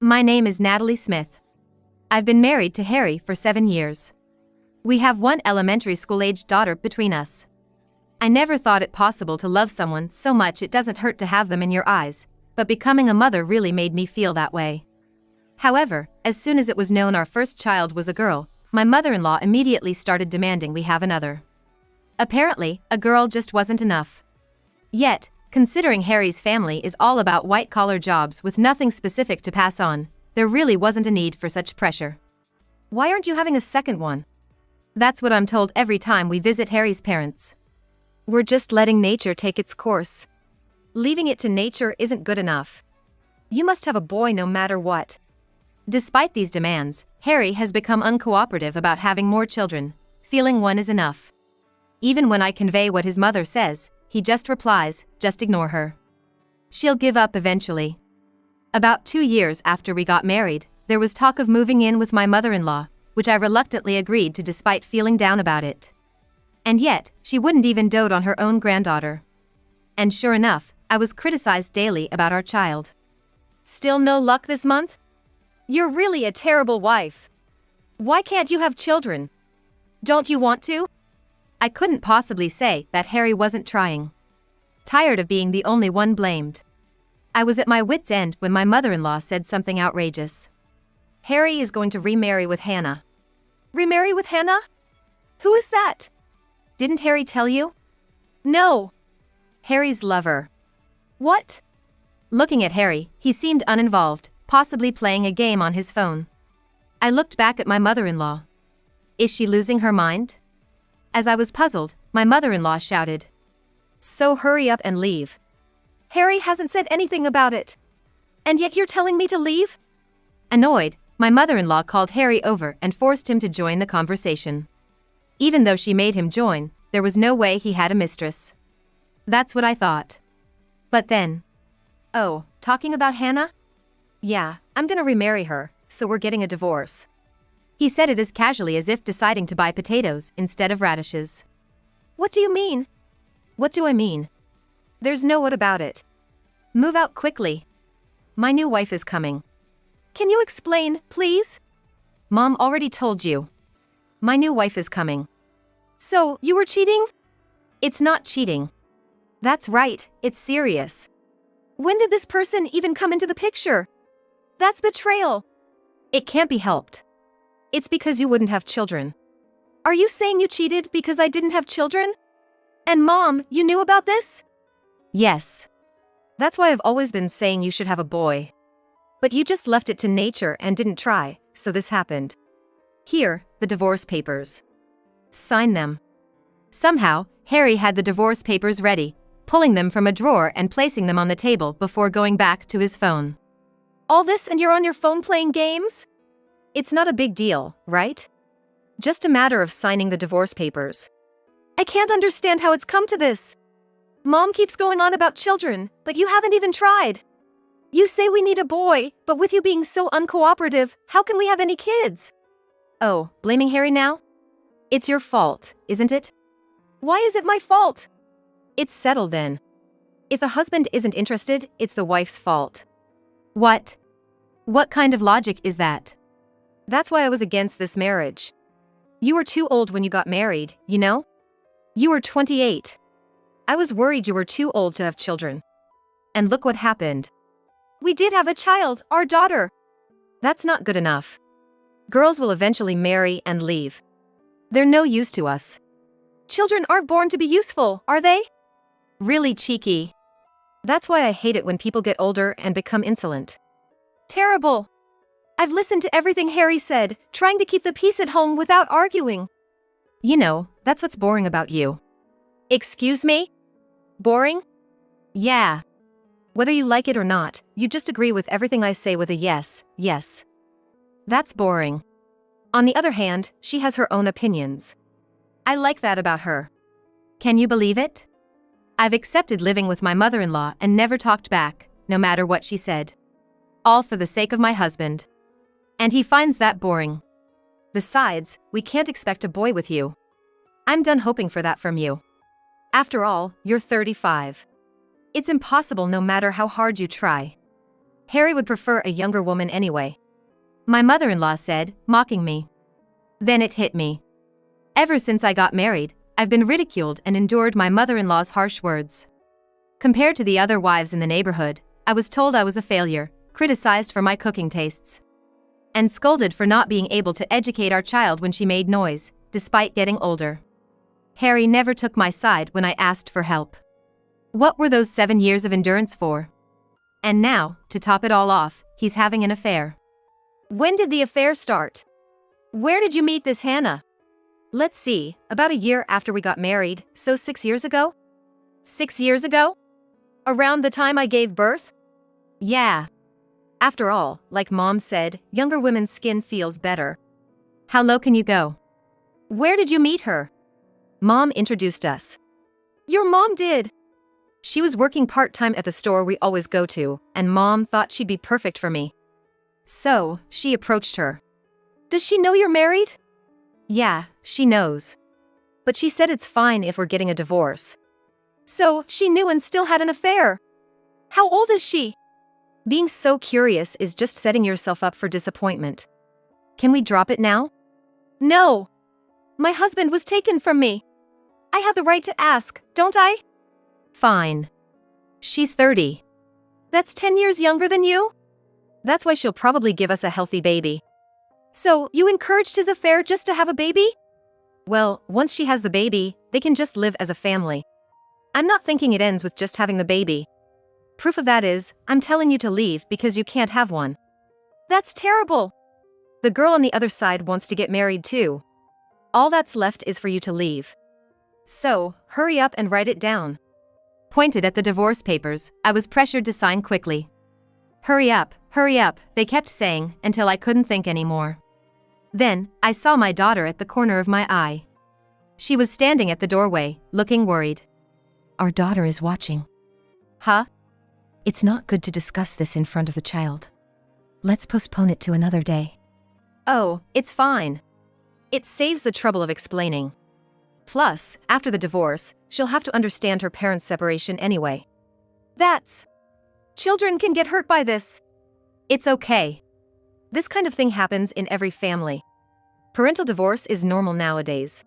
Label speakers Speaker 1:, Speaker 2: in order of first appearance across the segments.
Speaker 1: My name is Natalie Smith. I've been married to Harry for 7 years. We have one elementary school-aged daughter between us. I never thought it possible to love someone so much it doesn't hurt to have them in your eyes, but becoming a mother really made me feel that way. However, as soon as it was known our first child was a girl, my mother-in-law immediately started demanding we have another. Apparently, a girl just wasn't enough. Yet, considering Harry's family is all about white-collar jobs with nothing specific to pass on, there really wasn't a need for such pressure. Why aren't you having a second one? That's what I'm told every time we visit Harry's parents. We're just letting nature take its course. Leaving it to nature isn't good enough. You must have a boy no matter what. Despite these demands, Harry has become uncooperative about having more children, feeling one is enough. Even when I convey what his mother says, he just replies, just ignore her. She'll give up eventually. About 2 years after we got married, there was talk of moving in with my mother-in-law, which I reluctantly agreed to despite feeling down about it. And yet, she wouldn't even dote on her own granddaughter. And sure enough, I was criticized daily about our child. Still no luck this month? You're really a terrible wife. Why can't you have children? Don't you want to? I couldn't possibly say that Harry wasn't trying. Tired of being the only one blamed. I was at my wit's end when my mother-in-law said something outrageous. Harry is going to remarry with Hannah. Remarry with Hannah? Who is that? Didn't Harry tell you? No. Harry's lover. What? Looking at Harry, he seemed uninvolved, possibly playing a game on his phone. I looked back at my mother-in-law. Is she losing her mind? As I was puzzled, my mother-in-law shouted. So hurry up and leave. Harry hasn't said anything about it. And yet you're telling me to leave? Annoyed, my mother-in-law called Harry over and forced him to join the conversation. Even though she made him join, there was no way he had a mistress. That's what I thought. But then... Oh, talking about Hannah? Yeah, I'm gonna remarry her, so we're getting a divorce. He said it as casually as if deciding to buy potatoes instead of radishes. What do you mean? What do I mean? There's no what about it. Move out quickly. My new wife is coming. Can you explain, please? Mom already told you. My new wife is coming. So, you were cheating? It's not cheating. That's right, it's serious. When did this person even come into the picture? That's betrayal. It can't be helped. It's because you wouldn't have children. Are you saying you cheated because I didn't have children? And Mom, you knew about this? Yes. That's why I've always been saying you should have a boy. But you just left it to nature and didn't try, so this happened. Here, the divorce papers. Sign them. Somehow, Harry had the divorce papers ready, pulling them from a drawer and placing them on the table before going back to his phone. All this and you're on your phone playing games? It's not a big deal, right? Just a matter of signing the divorce papers. I can't understand how it's come to this. Mom keeps going on about children, but you haven't even tried. You say we need a boy, but with you being so uncooperative, how can we have any kids? Oh, blaming Harry now? It's your fault, isn't it? Why is it my fault? It's settled then. If the husband isn't interested, it's the wife's fault. What? What kind of logic is that? That's why I was against this marriage. You were too old when you got married, you know? You were 28. I was worried you were too old to have children. And look what happened. We did have a child, our daughter. That's not good enough. Girls will eventually marry and leave. They're no use to us. Children aren't born to be useful, are they? Really cheeky. That's why I hate it when people get older and become insolent. Terrible. I've listened to everything Harry said, trying to keep the peace at home without arguing. You know, that's what's boring about you. Excuse me? Boring? Yeah. Whether you like it or not, you just agree with everything I say with a yes, yes. That's boring. On the other hand, she has her own opinions. I like that about her. Can you believe it? I've accepted living with my mother-in-law and never talked back, no matter what she said. All for the sake of my husband. And he finds that boring. Besides, we can't expect a boy with you. I'm done hoping for that from you. After all, you're 35. It's impossible no matter how hard you try. Harry would prefer a younger woman anyway. My mother-in-law said, mocking me. Then it hit me. Ever since I got married, I've been ridiculed and endured my mother-in-law's harsh words. Compared to the other wives in the neighborhood, I was told I was a failure, criticized for my cooking tastes, and scolded for not being able to educate our child when she made noise, despite getting older. Harry never took my side when I asked for help. What were those 7 years of endurance for? And now, to top it all off, he's having an affair. When did the affair start? Where did you meet this Hannah? Let's see, about a year after we got married, so 6 years ago? 6 years ago? Around the time I gave birth? Yeah. After all, like Mom said, younger women's skin feels better. How low can you go? Where did you meet her? Mom introduced us. Your mom did? She was working part-time at the store we always go to, and Mom thought she'd be perfect for me. So, she approached her. Does she know you're married? Yeah, she knows. But she said it's fine if we're getting a divorce. So, she knew and still had an affair. How old is she? Being so curious is just setting yourself up for disappointment. Can we drop it now? No. My husband was taken from me. I have the right to ask, don't I? Fine. She's 30. That's 10 years younger than you? That's why she'll probably give us a healthy baby. So, you encouraged his affair just to have a baby? Well, once she has the baby, they can just live as a family. I'm not thinking it ends with just having the baby. Proof of that is, I'm telling you to leave because you can't have one. That's terrible. The girl on the other side wants to get married too. All that's left is for you to leave. So, hurry up and write it down. Pointed at the divorce papers, I was pressured to sign quickly. Hurry up, they kept saying, until I couldn't think anymore. Then, I saw my daughter at the corner of my eye. She was standing at the doorway, looking worried. Our daughter is watching. Huh? It's not good to discuss this in front of the child. Let's postpone it to another day. Oh, it's fine. It saves the trouble of explaining. Plus, after the divorce, she'll have to understand her parents' separation anyway. Children can get hurt by this. It's okay. This kind of thing happens in every family. Parental divorce is normal nowadays.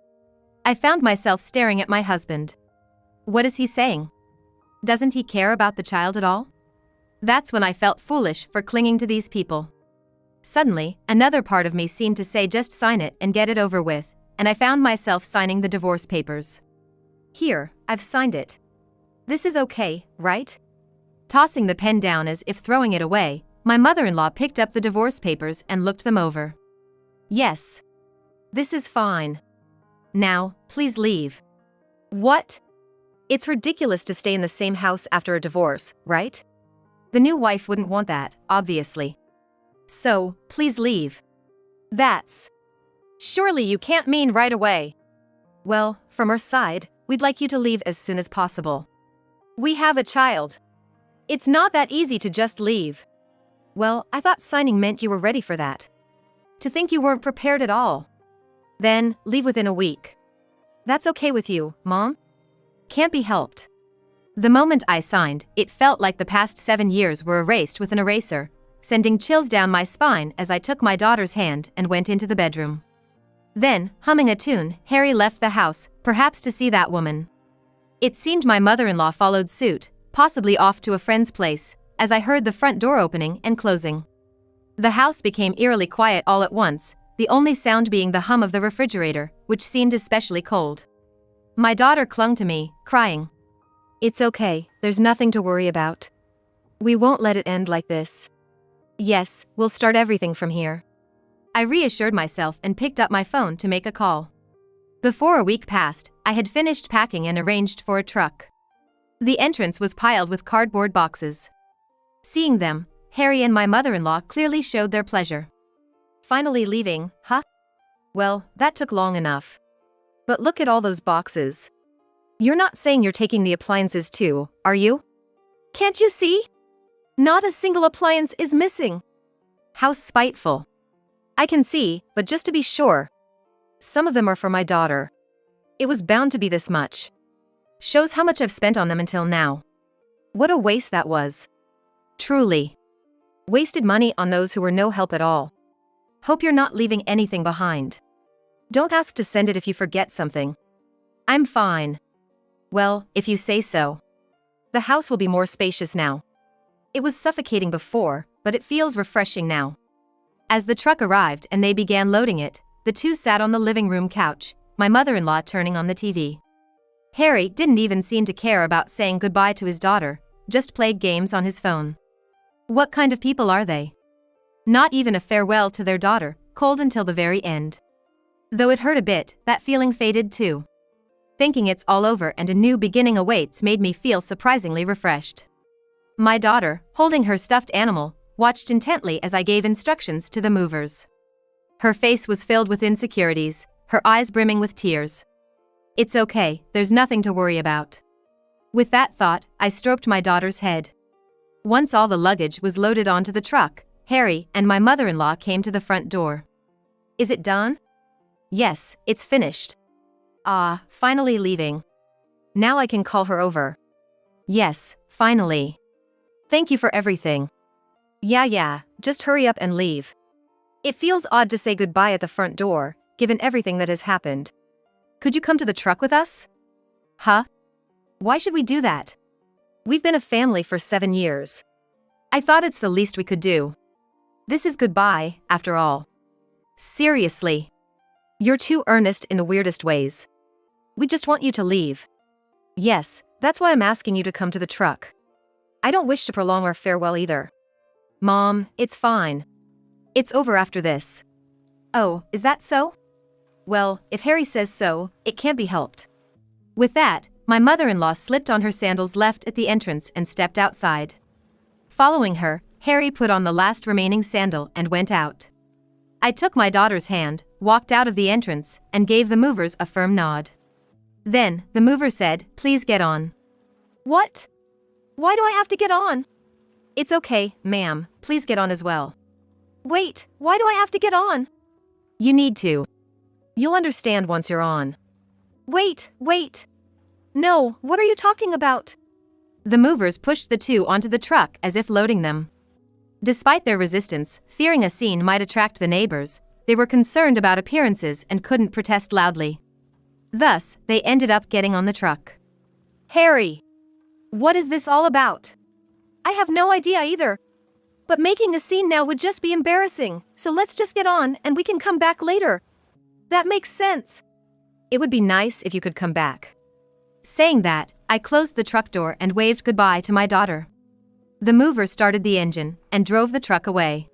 Speaker 1: I found myself staring at my husband. What is he saying? Doesn't he care about the child at all? That's when I felt foolish for clinging to these people. Suddenly, another part of me seemed to say just sign it and get it over with, and I found myself signing the divorce papers. Here, I've signed it. This is okay, right? Tossing the pen down as if throwing it away, my mother-in-law picked up the divorce papers and looked them over. Yes. This is fine. Now, please leave. What? It's ridiculous to stay in the same house after a divorce, right? The new wife wouldn't want that, obviously. So, please leave. Surely you can't mean right away. Well, from our side, we'd like you to leave as soon as possible. We have a child. It's not that easy to just leave. Well, I thought signing meant you were ready for that. To think you weren't prepared at all. Then, leave within a week. That's okay with you, Mom? Can't be helped. The moment I signed, it felt like the past 7 years were erased with an eraser, sending chills down my spine as I took my daughter's hand and went into the bedroom. Then, humming a tune, Harry left the house, perhaps to see that woman. It seemed my mother-in-law followed suit, possibly off to a friend's place, as I heard the front door opening and closing. The house became eerily quiet all at once, the only sound being the hum of the refrigerator, which seemed especially cold. My daughter clung to me, crying. It's okay, there's nothing to worry about. We won't let it end like this. Yes, we'll start everything from here. I reassured myself and picked up my phone to make a call. Before a week passed, I had finished packing and arranged for a truck. The entrance was piled with cardboard boxes. Seeing them, Harry and my mother-in-law clearly showed their pleasure. Finally leaving, huh? Well, that took long enough. But look at all those boxes. You're not saying you're taking the appliances too, are you? Can't you see? Not a single appliance is missing. How spiteful. I can see, but just to be sure. Some of them are for my daughter. It was bound to be this much. Shows how much I've spent on them until now. What a waste that was. Truly. Wasted money on those who were no help at all. Hope you're not leaving anything behind. Don't ask to send it if you forget something. I'm fine. Well, if you say so. The house will be more spacious now. It was suffocating before, but it feels refreshing now. As the truck arrived and they began loading it, the two sat on the living room couch, my mother-in-law turning on the TV. Harry didn't even seem to care about saying goodbye to his daughter, just played games on his phone. What kind of people are they? Not even a farewell to their daughter, cold until the very end. Though it hurt a bit, that feeling faded too. Thinking it's all over and a new beginning awaits made me feel surprisingly refreshed. My daughter, holding her stuffed animal, watched intently as I gave instructions to the movers. Her face was filled with insecurities, her eyes brimming with tears. It's okay, there's nothing to worry about. With that thought, I stroked my daughter's head. Once all the luggage was loaded onto the truck, Harry and my mother-in-law came to the front door. Is it done? Yes, it's finished. Ah, finally leaving. Now I can call her over. Yes, finally. Thank you for everything. Yeah, just hurry up and leave. It feels odd to say goodbye at the front door, given everything that has happened. Could you come to the truck with us? Huh? Why should we do that? We've been a family for 7 years. I thought it's the least we could do. This is goodbye, after all. Seriously. You're too earnest in the weirdest ways. We just want you to leave. Yes, that's why I'm asking you to come to the truck. I don't wish to prolong our farewell either. Mom, it's fine. It's over after this. Oh, is that so? Well, if Harry says so, it can't be helped. With that, my mother-in-law slipped on her sandals left at the entrance and stepped outside. Following her, Harry put on the last remaining sandal and went out. I took my daughter's hand, walked out of the entrance, and gave the movers a firm nod. Then, the mover said, "Please get on." What? Why do I have to get on? It's okay, ma'am, please get on as well. Wait, why do I have to get on? You need to. You'll understand once you're on. Wait. No, what are you talking about? The movers pushed the two onto the truck as if loading them. Despite their resistance, fearing a scene might attract the neighbors, they were concerned about appearances and couldn't protest loudly. Thus, they ended up getting on the truck. Harry! What is this all about? I have no idea either. But making a scene now would just be embarrassing, so let's just get on and we can come back later. That makes sense. It would be nice if you could come back. Saying that, I closed the truck door and waved goodbye to my daughter. The mover started the engine and drove the truck away.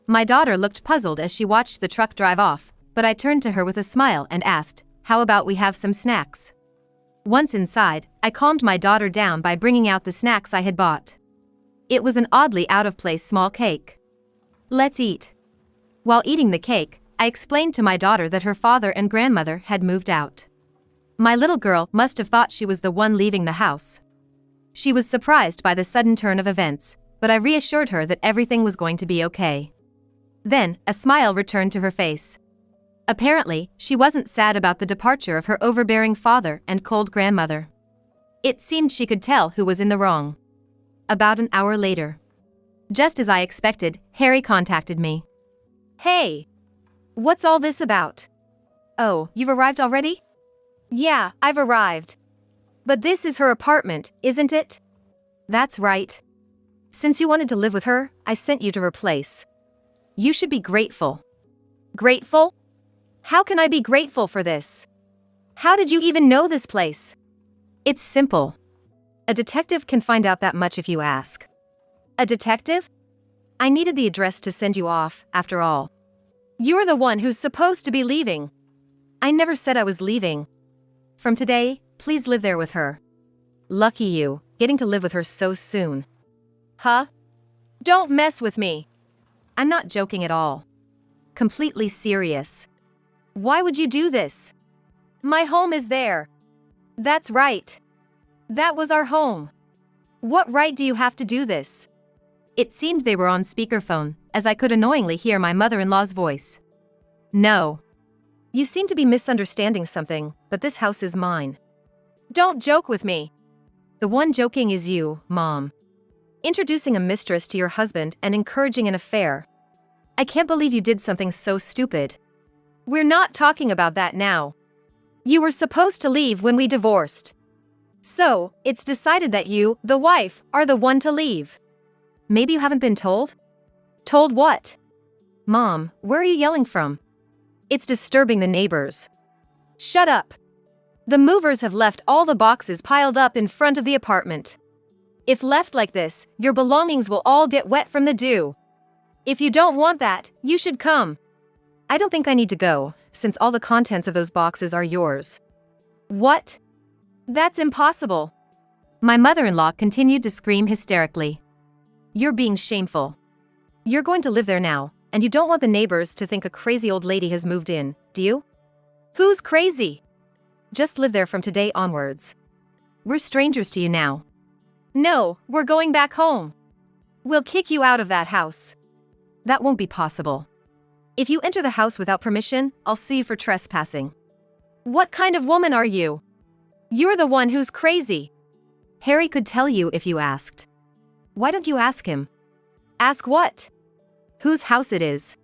Speaker 1: My daughter looked puzzled as she watched the truck drive off, but I turned to her with a smile and asked, "How about we have some snacks?" Once inside, I calmed my daughter down by bringing out the snacks I had bought. It was an oddly out-of-place small cake. Let's eat. While eating the cake, I explained to my daughter that her father and grandmother had moved out. My little girl must have thought she was the one leaving the house. She was surprised by the sudden turn of events, but I reassured her that everything was going to be okay. Then, a smile returned to her face. Apparently, she wasn't sad about the departure of her overbearing father and cold grandmother. It seemed she could tell who was in the wrong. About an hour later. Just as I expected, Harry contacted me. Hey! What's all this about? Oh, you've arrived already? Yeah, I've arrived. But this is her apartment, isn't it? That's right. Since you wanted to live with her, I sent you to her place. You should be grateful. Grateful? How can I be grateful for this? How did you even know this place? It's simple. A detective can find out that much if you ask. A detective? I needed the address to send you off, after all. You're the one who's supposed to be leaving. I never said I was leaving. From today, please live there with her. Lucky you, getting to live with her so soon. Huh? Don't mess with me. I'm not joking at all. Completely serious. Why would you do this? My home is there. That's right. That was our home. What right do you have to do this? It seemed they were on speakerphone, as I could annoyingly hear my mother-in-law's voice. No. You seem to be misunderstanding something, but this house is mine. Don't joke with me. The one joking is you, Mom. Introducing a mistress to your husband and encouraging an affair. I can't believe you did something so stupid. We're not talking about that now. You were supposed to leave when we divorced. So, it's decided that you, the wife, are the one to leave. Maybe you haven't been told? Told what? Mom, where are you yelling from? It's disturbing the neighbors. Shut up. The movers have left all the boxes piled up in front of the apartment. If left like this, your belongings will all get wet from the dew. If you don't want that, you should come. I don't think I need to go, since all the contents of those boxes are yours. What? That's impossible. My mother-in-law continued to scream hysterically. You're being shameful. You're going to live there now, and you don't want the neighbors to think a crazy old lady has moved in, do you? Who's crazy? Just live there from today onwards. We're strangers to you now. No, we're going back home. We'll kick you out of that house. That won't be possible. If you enter the house without permission, I'll sue you for trespassing. What kind of woman are you? You're the one who's crazy. Harry could tell you if you asked. Why don't you ask him? Ask what? Whose house it is.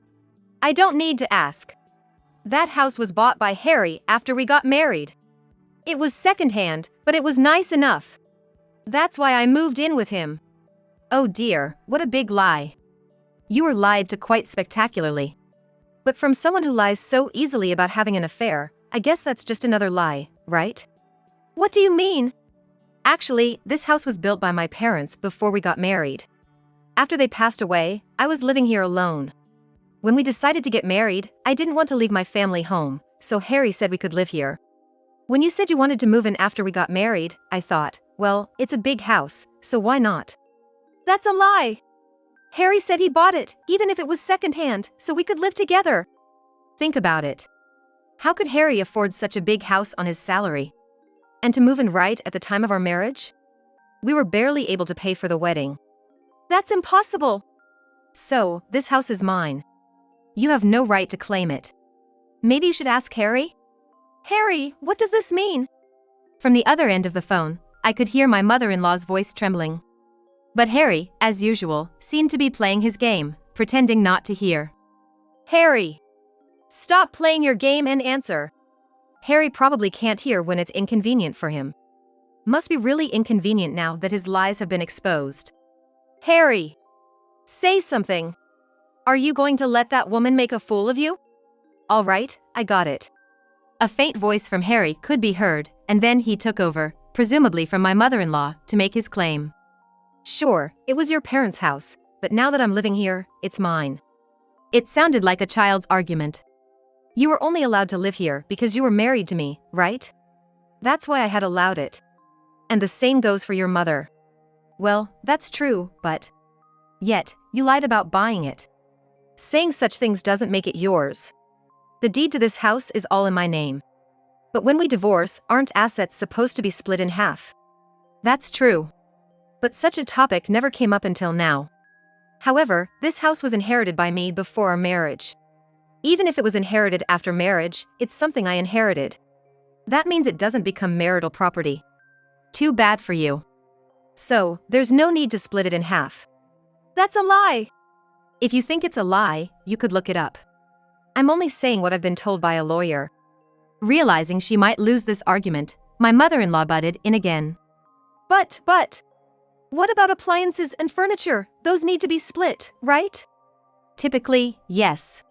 Speaker 1: I don't need to ask. That house was bought by Harry after we got married. It was secondhand, but it was nice enough. That's why I moved in with him. Oh dear, what a big lie. You were lied to quite spectacularly. But from someone who lies so easily about having an affair, I guess that's just another lie, right? What do you mean? Actually, this house was built by my parents before we got married. After they passed away, I was living here alone. When we decided to get married, I didn't want to leave my family home, so Harry said we could live here. When you said you wanted to move in after we got married, I thought, well, it's a big house, so why not? That's a lie! Harry said he bought it, even if it was secondhand, so we could live together. Think about it. How could Harry afford such a big house on his salary? And to move in right at the time of our marriage? We were barely able to pay for the wedding. That's impossible! So, this house is mine. You have no right to claim it. Maybe you should ask Harry? Harry, what does this mean? From the other end of the phone, I could hear my mother-in-law's voice trembling. But Harry, as usual, seemed to be playing his game, pretending not to hear. Harry! Stop playing your game and answer. Harry probably can't hear when it's inconvenient for him. Must be really inconvenient now that his lies have been exposed. Harry! Say something. Are you going to let that woman make a fool of you? All right, I got it. A faint voice from Harry could be heard, and then he took over, presumably from my mother-in-law, to make his claim. Sure, it was your parents' house, but now that I'm living here, it's mine. It sounded like a child's argument. You were only allowed to live here because you were married to me, right? That's why I had allowed it. And the same goes for your mother. Well, that's true, but... Yet, you lied about buying it. Saying such things doesn't make it yours. The deed to this house is all in my name. But when we divorce, aren't assets supposed to be split in half? That's true. But such a topic never came up until now. However, this house was inherited by me before our marriage. Even if it was inherited after marriage, it's something I inherited. That means it doesn't become marital property. Too bad for you. So, there's no need to split it in half. That's a lie! If you think it's a lie, you could look it up. I'm only saying what I've been told by a lawyer. Realizing she might lose this argument, my mother-in-law butted in again. But, what about appliances and furniture? Those need to be split, right? Typically, yes.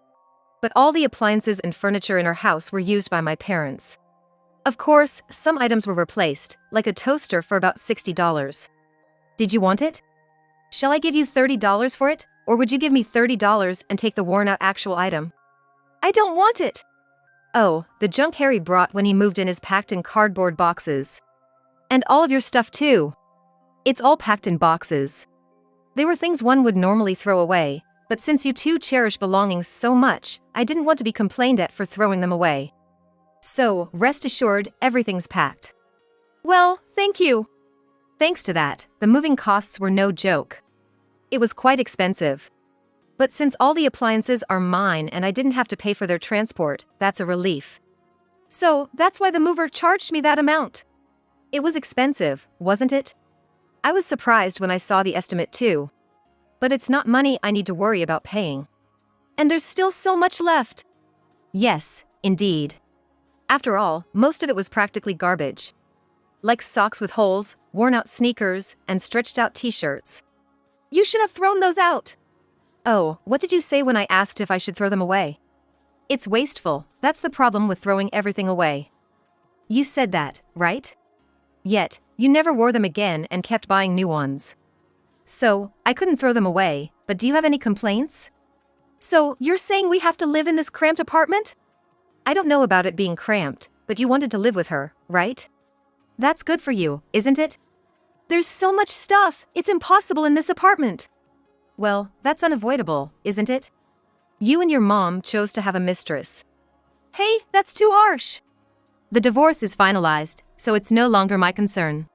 Speaker 1: But all the appliances and furniture in our house were used by my parents. Of course, some items were replaced, like a toaster for about $60. Did you want it? Shall I give you $30 for it, or would you give me $30 and take the worn-out actual item? I don't want it! Oh, the junk Harry brought when he moved in is packed in cardboard boxes. And all of your stuff too. It's all packed in boxes. They were things one would normally throw away, but since you two cherish belongings so much, I didn't want to be complained at for throwing them away. So, rest assured, everything's packed. Well, thank you. Thanks to that, the moving costs were no joke. It was quite expensive. But since all the appliances are mine and I didn't have to pay for their transport, that's a relief. So, that's why the mover charged me that amount. It was expensive, wasn't it? I was surprised when I saw the estimate too. But it's not money I need to worry about paying. And there's still so much left. Yes, indeed. After all, most of it was practically garbage. Like socks with holes, worn-out sneakers, and stretched-out t-shirts. You should have thrown those out. Oh, what did you say when I asked if I should throw them away? It's wasteful, that's the problem with throwing everything away. You said that, right? Yet, you never wore them again and kept buying new ones. So, I couldn't throw them away, but do you have any complaints? So, you're saying we have to live in this cramped apartment? I don't know about it being cramped, but you wanted to live with her, right? That's good for you, isn't it? There's so much stuff, it's impossible in this apartment. Well, that's unavoidable, isn't it? You and your mom chose to have a mistress. Hey, that's too harsh. The divorce is finalized, so it's no longer my concern.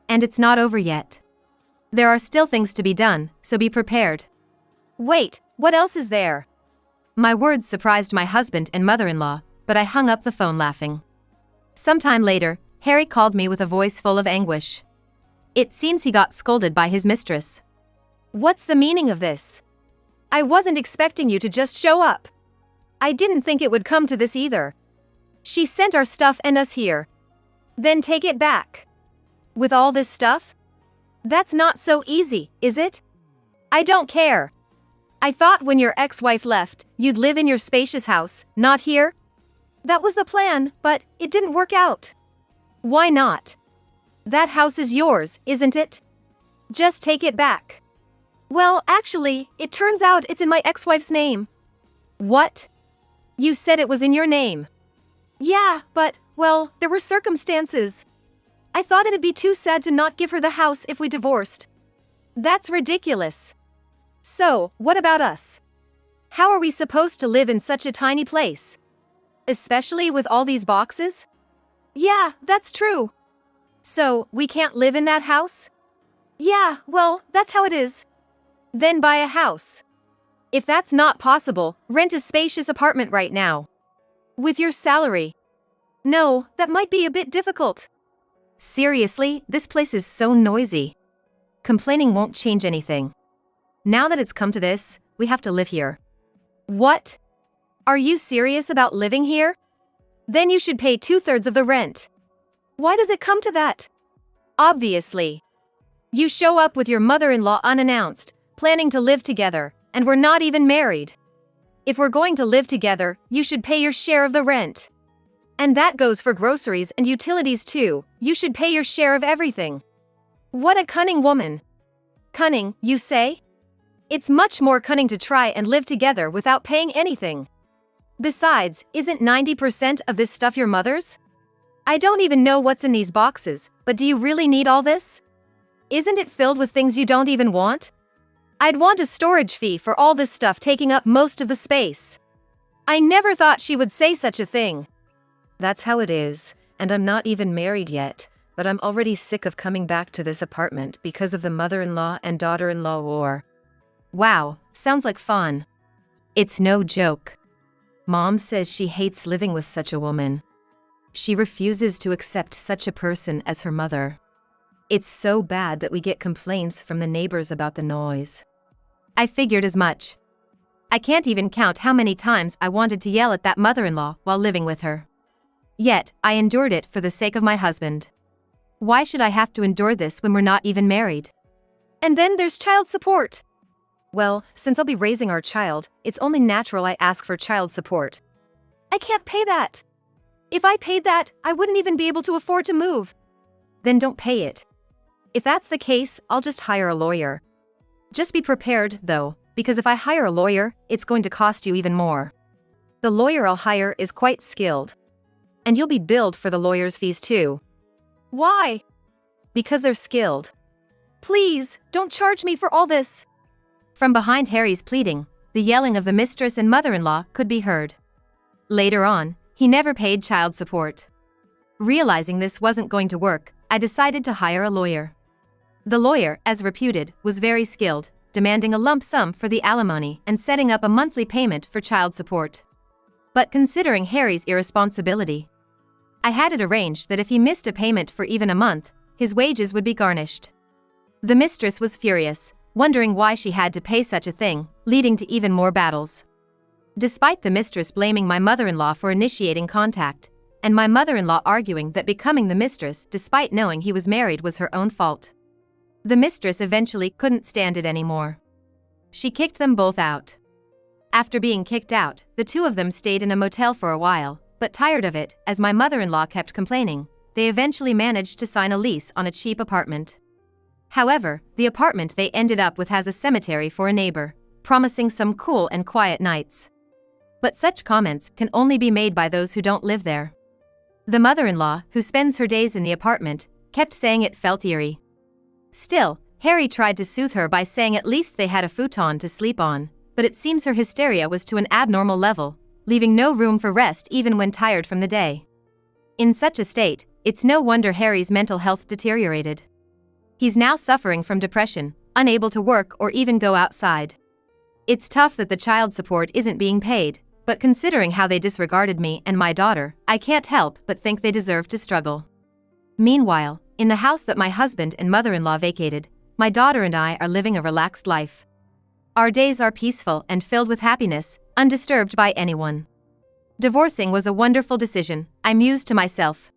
Speaker 1: And it's not over yet. There are still things to be done, so be prepared. Wait, what else is there? My words surprised my husband and mother-in-law, but I hung up the phone laughing. Sometime later, Harry called me with a voice full of anguish. It seems he got scolded by his mistress. What's the meaning of this? I wasn't expecting you to just show up. I didn't think it would come to this either. She sent our stuff and us here. Then take it back. With all this stuff? That's not so easy, is it? I don't care. I thought when your ex-wife left, you'd live in your spacious house, not here. That was the plan, but it didn't work out. Why not? That house is yours, isn't it? Just take it back. Well, actually, it turns out it's in my ex-wife's name. What? You said it was in your name. Yeah, but, well, there were circumstances. I thought it'd be too sad to not give her the house if we divorced. That's ridiculous. So, what about us? How are we supposed to live in such a tiny place? Especially with all these boxes? Yeah, that's true. So, we can't live in that house? Yeah, well, that's how it is. Then buy a house. If that's not possible, rent a spacious apartment right now. With your salary. No, that might be a bit difficult. Seriously, this place is so noisy. Complaining won't change anything. Now that it's come to this, we have to live here. What? Are you serious about living here? Then you should pay 2/3 of the rent. Why does it come to that? Obviously. You show up with your mother-in-law unannounced, planning to live together, and we're not even married. If we're going to live together, you should pay your share of the rent. And that goes for groceries and utilities too, you should pay your share of everything. What a cunning woman. Cunning, you say? It's much more cunning to try and live together without paying anything. Besides, isn't 90% of this stuff your mother's? I don't even know what's in these boxes, but do you really need all this? Isn't it filled with things you don't even want? I'd want a storage fee for all this stuff taking up most of the space. I never thought she would say such a thing. That's how it is, and I'm not even married yet, but I'm already sick of coming back to this apartment because of the mother-in-law and daughter-in-law war. Wow, sounds like fun. It's no joke. Mom says she hates living with such a woman. She refuses to accept such a person as her mother. It's so bad that we get complaints from the neighbors about the noise. I figured as much. I can't even count how many times I wanted to yell at that mother-in-law while living with her. Yet, I endured it for the sake of my husband. Why should I have to endure this when we're not even married? And then there's child support. Well, since I'll be raising our child, it's only natural I ask for child support. I can't pay that. If I paid that, I wouldn't even be able to afford to move. Then don't pay it. If that's the case, I'll just hire a lawyer. Just be prepared, though, because if I hire a lawyer, it's going to cost you even more. The lawyer I'll hire is quite skilled. And you'll be billed for the lawyer's fees too. Why? Because they're skilled. Please, don't charge me for all this. From behind Harry's pleading, the yelling of the mistress and mother-in-law could be heard. Later on, he never paid child support. Realizing this wasn't going to work, I decided to hire a lawyer. The lawyer, as reputed, was very skilled, demanding a lump sum for the alimony and setting up a monthly payment for child support. But considering Harry's irresponsibility, I had it arranged that if he missed a payment for even a month, his wages would be garnished. The mistress was furious, wondering why she had to pay such a thing, leading to even more battles. Despite the mistress blaming my mother-in-law for initiating contact, and my mother-in-law arguing that becoming the mistress despite knowing he was married was her own fault. The mistress eventually couldn't stand it anymore. She kicked them both out. After being kicked out, the two of them stayed in a motel for a while, but tired of it, as my mother-in-law kept complaining, they eventually managed to sign a lease on a cheap apartment. However, the apartment they ended up with has a cemetery for a neighbor, promising some cool and quiet nights. But such comments can only be made by those who don't live there. The mother-in-law, who spends her days in the apartment, kept saying it felt eerie. Still, Harry tried to soothe her by saying at least they had a futon to sleep on, but it seems her hysteria was to an abnormal level, leaving no room for rest even when tired from the day. In such a state, it's no wonder Harry's mental health deteriorated. He's now suffering from depression, unable to work or even go outside. It's tough that the child support isn't being paid, but considering how they disregarded me and my daughter, I can't help but think they deserve to struggle. Meanwhile, in the house that my husband and mother-in-law vacated, my daughter and I are living a relaxed life. Our days are peaceful and filled with happiness, undisturbed by anyone. Divorcing was a wonderful decision, I mused to myself,